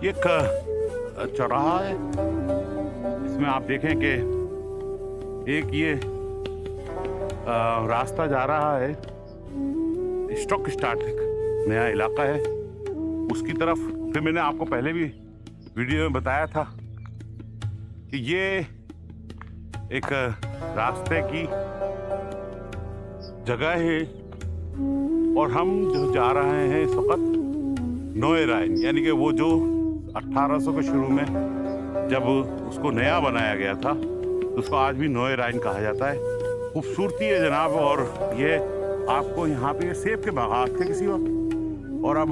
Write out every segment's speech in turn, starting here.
ये चौराहा है। इसमें आप देखें कि एक ये रास्ता जा रहा है, स्टॉक स्टार्ट नया इलाका है उसकी तरफ। फिर मैंने आपको पहले भी वीडियो में बताया था कि ये एक रास्ते की जगह है और हम जो जा रहे हैं इस वक्त नोए राइन, यानी कि वो जो 1800 के शुरू में जब उसको नया बनाया गया था तो उसको आज भी नोए राइन कहा जाता है। खूबसूरती है जनाब। और ये आपको यहाँ पे सेब के बागात थे किसी वक्त, और अब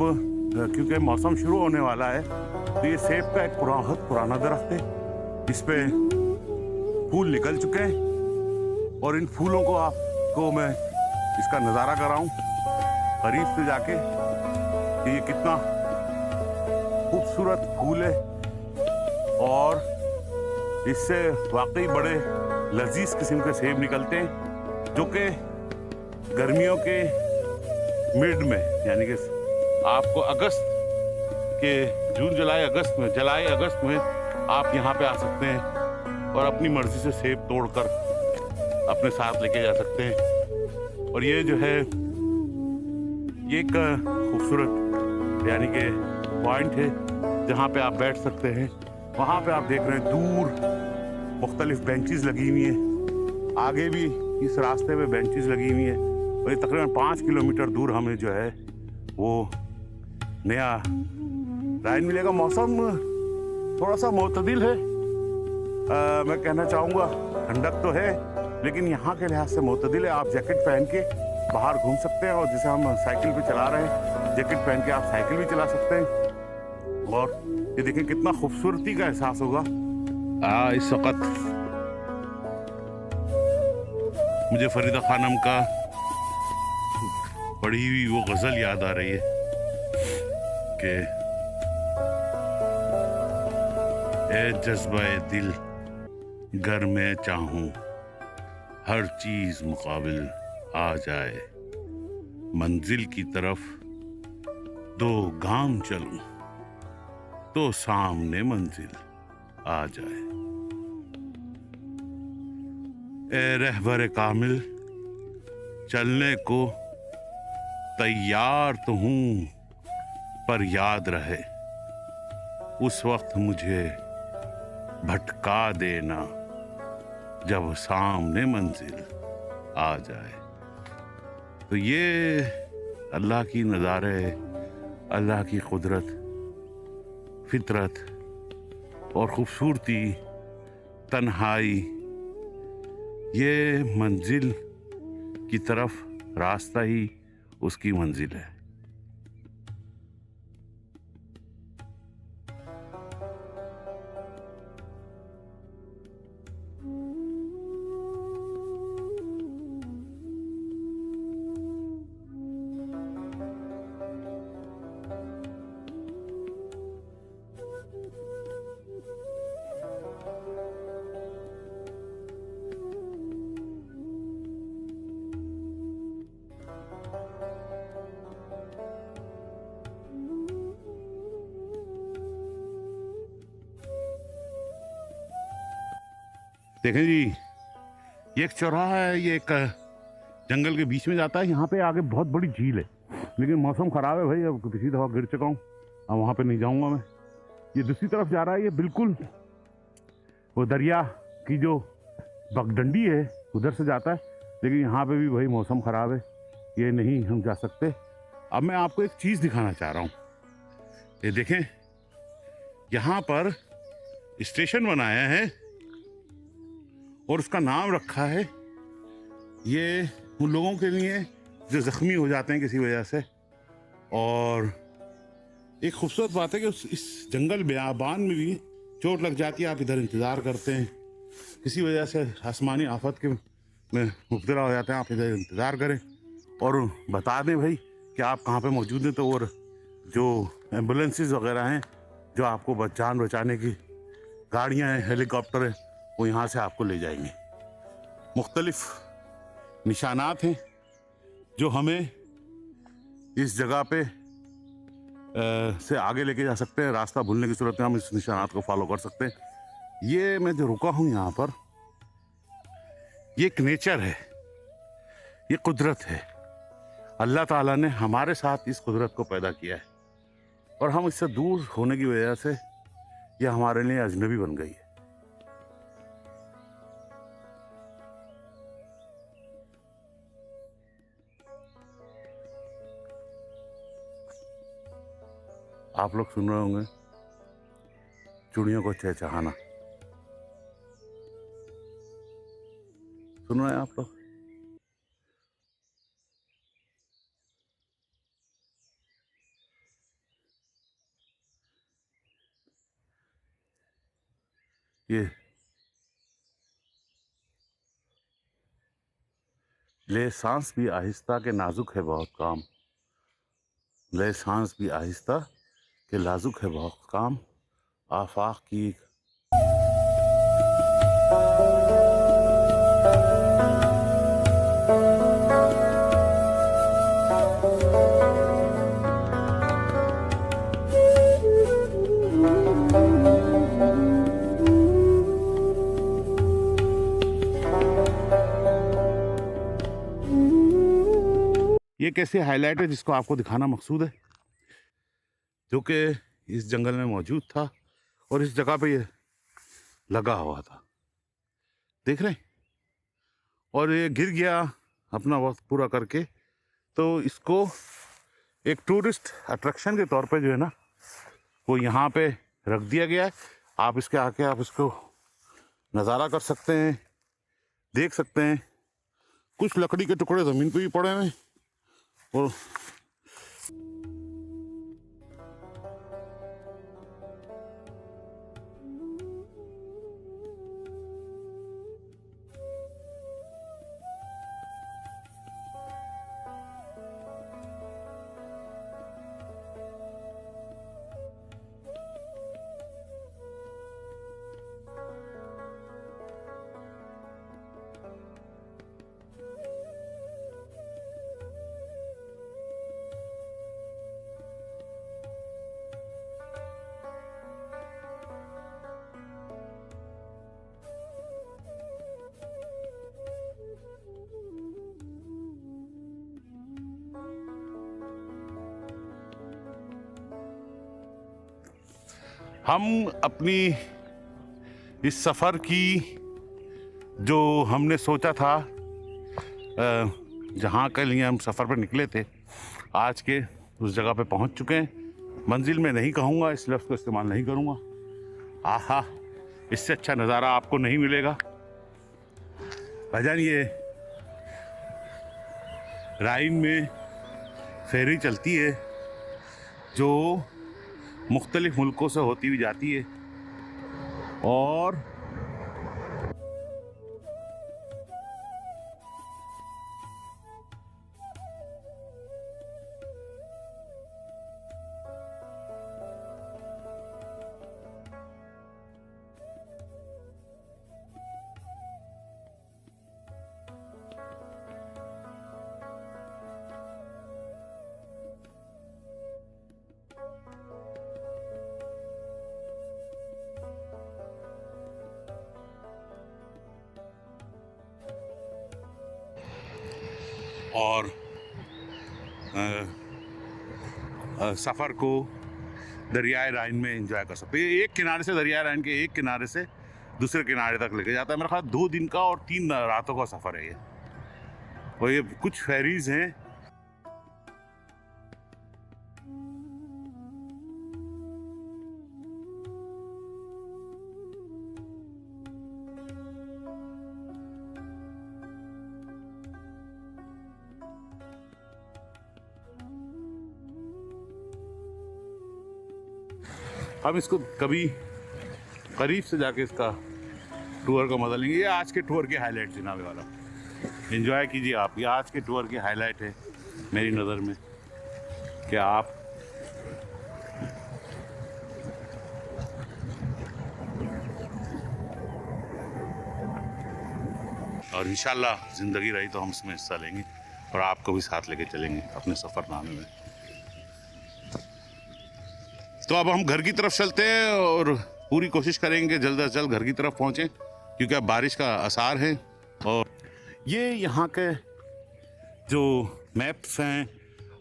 क्योंकि मौसम शुरू होने वाला है तो ये सेब का एक बहुत पुराना दरख्त है, इस पे फूल निकल चुके हैं और इन फूलों को आपको मैं इसका नज़ारा कराऊं करीब से जाके कि ये कितना खूबसूरत फूल है और इससे वाकई बड़े लजीज किस्म के सेब निकलते हैं जो कि गर्मियों के मिड में, यानी कि आपको अगस्त के जून जुलाई अगस्त में आप यहाँ पे आ सकते हैं और अपनी मर्जी से सेब तोड़कर अपने साथ लेके जा सकते हैं। और ये जो है ये एक खूबसूरत यानी कि पॉइंट है जहाँ पे आप बैठ सकते हैं। वहाँ पे आप देख रहे हैं दूर मुख्तलिफ बेंचेस लगी हुई हैं, आगे भी इस रास्ते पे बेंचेस लगी हुई हैं और ये तकरीबन 5 किलोमीटर दूर हमें जो है वो नया राइन मिलेगा। मौसम थोड़ा सा मोतदिल है, मैं कहना चाहूँगा ठंडक तो है लेकिन यहाँ के लिहाज से मोतदिल है। आप जैकेट पहन के बाहर घूम सकते हैं और जैसे हम साइकिल पे चला रहे हैं जैकेट पहन के आप साइकिल भी चला सकते हैं। और ये देखें कितना खूबसूरती का एहसास होगा। इस वक्त मुझे फरीदा खानम का पढ़ी हुई वो गजल याद आ रही है कि ए जज्बा दिल गर मैं चाहूं हर चीज मुकाबिल आ जाए, मंजिल की तरफ 2 गाम चलूं तो सामने मंजिल आ जाए। ए रहबर कामिल चलने को तैयार तो हूं पर याद रहे उस वक्त मुझे भटका देना जब सामने मंजिल आ जाए। तो ये अल्लाह की नज़ारे, अल्लाह की कुदरत, फितरत और खूबसूरती, तन्हाई, ये मंजिल की तरफ रास्ता ही उसकी मंजिल है। देखें जी, ये एक चौराहा है, ये एक जंगल के बीच में जाता है। यहाँ पे आगे बहुत बड़ी झील है, लेकिन मौसम ख़राब है भाई, अब किसी दफ़ा गिर चुका हूँ, अब वहाँ पे नहीं जाऊँगा मैं। ये दूसरी तरफ जा रहा है, ये बिल्कुल वो दरिया की जो बगडंडी है उधर से जाता है, लेकिन यहाँ पे भी वही मौसम ख़राब है, ये नहीं हम जा सकते। अब मैं आपको एक चीज़ दिखाना चाह रहा हूँ। ये देखें, यहाँ पर स्टेशन बनाया है और उसका नाम रखा है, ये उन लोगों के लिए जो ज़ख्मी हो जाते हैं किसी वजह से। और एक खूबसूरत बात है कि इस जंगल बेआबान में भी चोट लग जाती है, आप इधर इंतज़ार करते हैं, किसी वजह से आसमानी आफत के में मुब्तला हो जाते हैं, आप इधर इंतज़ार करें और बता दें भाई कि आप कहाँ पे मौजूद हैं, तो और जो एम्बुलेंसेस वगैरह हैं, जो आपको जान बचाने की गाड़ियाँ हैं, हेलीकॉप्टर हैं, वो यहाँ से आपको ले जाएंगे। मुख्तलिफ निशानात हैं जो हमें इस जगह पे से आगे लेके जा सकते हैं। रास्ता भूलने की सूरत में हम इस निशानात को फॉलो कर सकते हैं। ये मैं जो रुका हूँ यहाँ पर, ये एक नेचर है, ये कुदरत है। अल्लाह ताला ने हमारे साथ इस कुदरत को पैदा किया है और हम इससे दूर होने की वजह से ये हमारे लिए अजनबी बन गई है। आप लोग सुन रहे होंगे चिड़ियों को चहचहाना, सुन रहे हैं आप लोग? ये ले सांस भी आहिस्ता के नाजुक है बहुत काम, ले सांस भी आहिस्ता के नाजुक है बहुत काम, आफाक की ये कैसे हाईलाइट है जिसको आपको दिखाना मकसूद है, जो कि इस जंगल में मौजूद था और इस जगह पे ये लगा हुआ था, देख रहे हैं, और ये गिर गया अपना वक्त पूरा करके। तो इसको एक टूरिस्ट अट्रैक्शन के तौर पे जो है ना, वो यहाँ पे रख दिया गया है। आप इसके आके आप इसको नज़ारा कर सकते हैं, देख सकते हैं। कुछ लकड़ी के टुकड़े ज़मीन पे भी पड़े हुए हैं और हम अपनी इस सफ़र की जो हमने सोचा था, जहाँ के लिए हम सफ़र पर निकले थे, आज के उस जगह पे पहुँच चुके हैं। मंजिल में नहीं कहूँगा, इस लफ्ज़ को इस्तेमाल नहीं करूँगा। आहा, इससे अच्छा नज़ारा आपको नहीं मिलेगा। भाईजान, ये राइन में फेरी चलती है जो मुख्तलिफ मुल्कों से होती हुई जाती है और और सफ़र को दरियाए राइन में एंजॉय कर सकते हैं। एक किनारे से, दरियाए राइन के एक किनारे से दूसरे किनारे तक लेके जाता है। मेरा ख्याल 2 दिन का और 3 रातों का सफ़र है ये। और ये कुछ फेरीज हैं। हम इसको कभी करीब से जाके इसका टूर का मजा लेंगे। ये आज के टूर के हाईलाइट जनाब वाला, एंजॉय कीजिए आप। ये आज के टूर के हाईलाइट है मेरी नज़र में कि आप और इंशाल्लाह ज़िंदगी रही तो हम इसमें हिस्सा लेंगे और आपको भी साथ लेके चलेंगे अपने सफ़रनामे में। तो अब हम घर की तरफ चलते हैं और पूरी कोशिश करेंगे जल्द से जल्द घर की तरफ पहुँचें, क्योंकि अब बारिश का आसार है। और ये यहाँ के जो मैप्स हैं,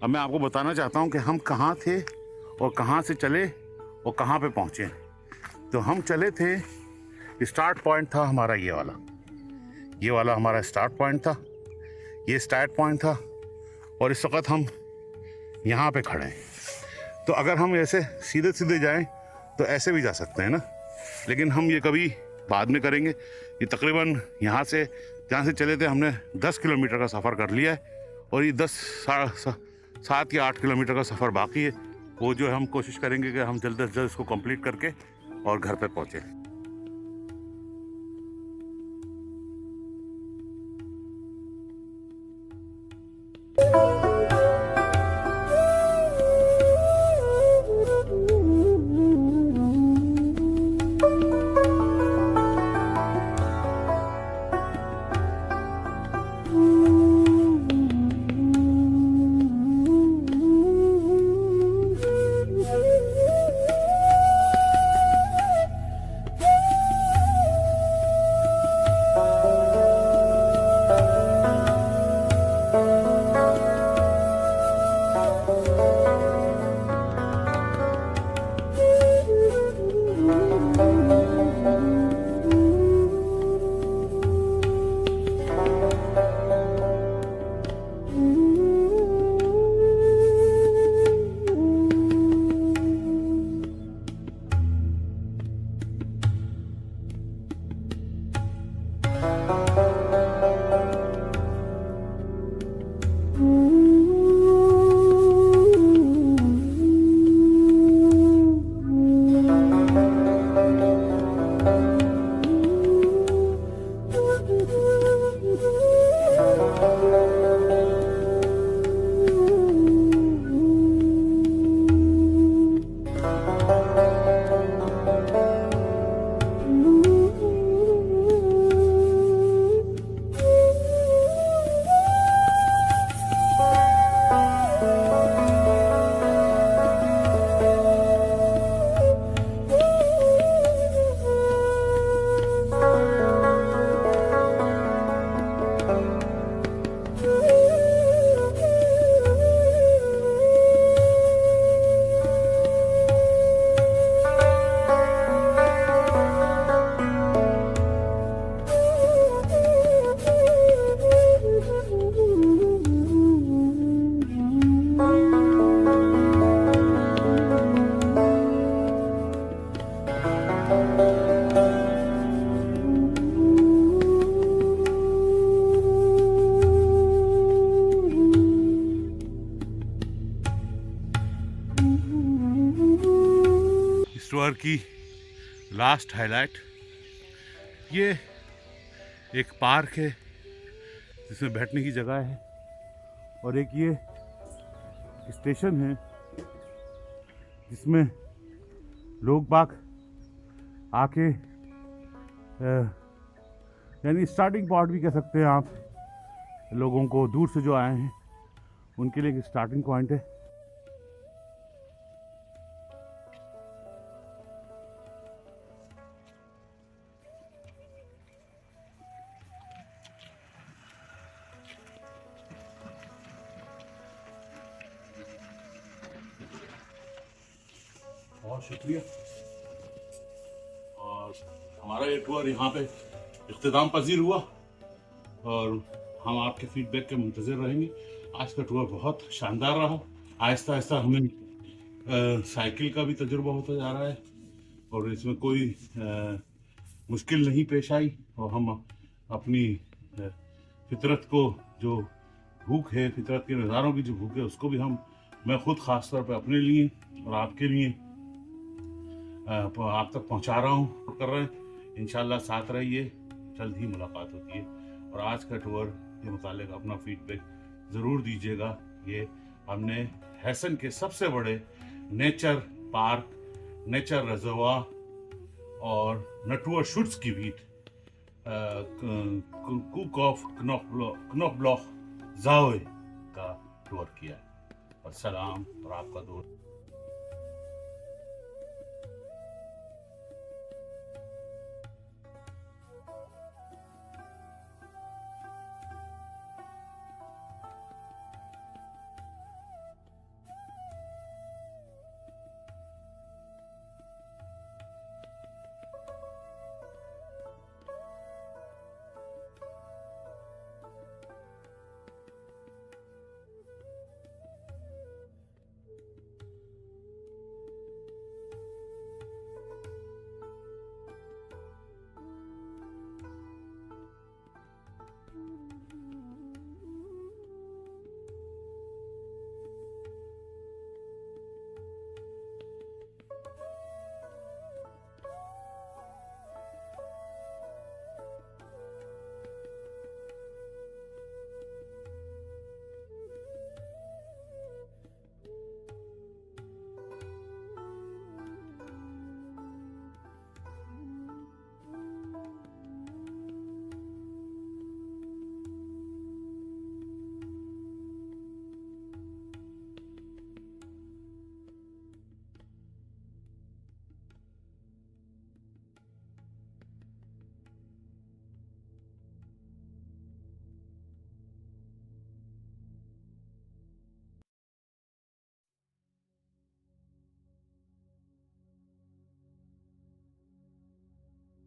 अब मैं आपको बताना चाहता हूँ कि हम कहाँ थे और कहाँ से चले और कहाँ पे पहुँचे। तो हम चले थे, स्टार्ट पॉइंट था हमारा ये वाला हमारा स्टार्ट पॉइंट था। ये स्टार्ट पॉइंट था और इस वक्त हम यहाँ पे खड़े हैं। तो अगर हम ऐसे सीधे सीधे जाएं तो ऐसे भी जा सकते हैं ना, लेकिन हम ये कभी बाद में करेंगे। ये तकरीबन यहाँ से जहाँ से चले थे हमने 10 किलोमीटर का सफ़र कर लिया है और ये 7 या 8 किलोमीटर का सफ़र बाकी है। वो जो है हम कोशिश करेंगे कि हम जल्द से जल्द इसको कंप्लीट करके और घर पे पहुँचें। टूर की लास्ट हाईलाइट, ये एक पार्क है जिसमें बैठने की जगह है और एक ये स्टेशन है जिसमें लोग बाग आके यानी स्टार्टिंग पॉइंट भी कह सकते हैं आप, लोगों को दूर से जो आए हैं उनके लिए एक स्टार्टिंग पॉइंट है। बहुत शुक्रिया। और हमारा ये टूर यहाँ पे इख्तिताम पजीर हुआ और हम आपके फीडबैक के मुंतज़िर रहेंगे। आज का टूर बहुत शानदार रहा। आहिस्ता आहिस्ता हमें साइकिल का भी तजुर्बा होता जा रहा है और इसमें कोई मुश्किल नहीं पेश आई और हम अपनी फितरत को, जो भूख है, फितरत के नज़ारों की जो भूख है, उसको भी मैं खुद ख़ास तौर पे अपने लिए और आपके लिए आप तक पहुंचा रहा हूँ, कर रहे हैं। इंशाल्लाह साथ रहिए, जल्द ही मुलाकात होती है। और आज का टूर के मुतालिक अपना फीडबैक ज़रूर दीजिएगा। ये हमने हैसन के सबसे बड़े नेचर पार्क, नेचर रिजर्वा और नटवर शुट्स की बीट कुक ऑफ knofbloch जावे का टूर किया। और सलाम और आपका दोस्त।